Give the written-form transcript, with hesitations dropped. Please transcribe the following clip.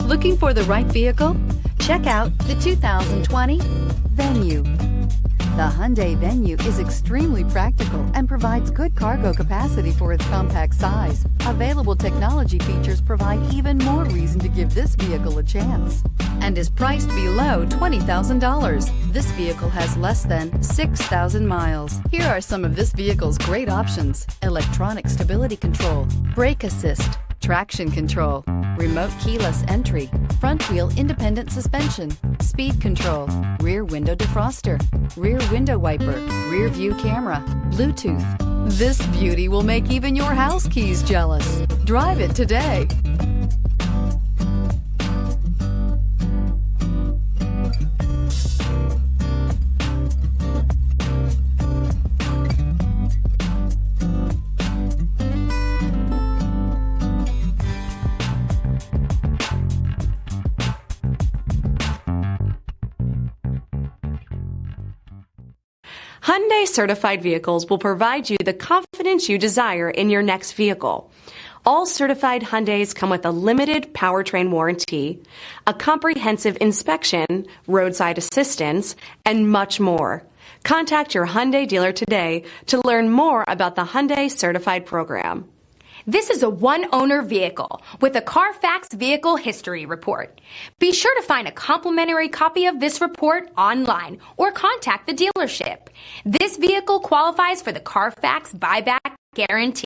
Looking for the right vehicle? Check out the 2020 Venue. The Hyundai Venue is extremely practical and provides good cargo capacity for its compact size. Available technology features provide even more reason to give this vehicle a chance, and is priced below $20,000. This vehicle has less than 6,000 miles. Here are some of this vehicle's great options: electronic stability control, brake assist, traction control, remote keyless entry, front wheel independent suspension, speed control, rear window defroster, rear window wiper, rear view camera, Bluetooth. This beauty will make even your house keys jealous. Drive it today. Hyundai Certified Vehicles will provide you the confidence you desire in your next vehicle. All certified Hyundais come with a limited powertrain warranty, a comprehensive inspection, roadside assistance, and much more. Contact your Hyundai dealer today to learn more about the Hyundai Certified program. This is a one-owner vehicle with a CARFAX Vehicle History Report. Be sure to find a complimentary copy of this report online or contact the dealership. This vehicle qualifies for the CARFAX Buyback Guarantee.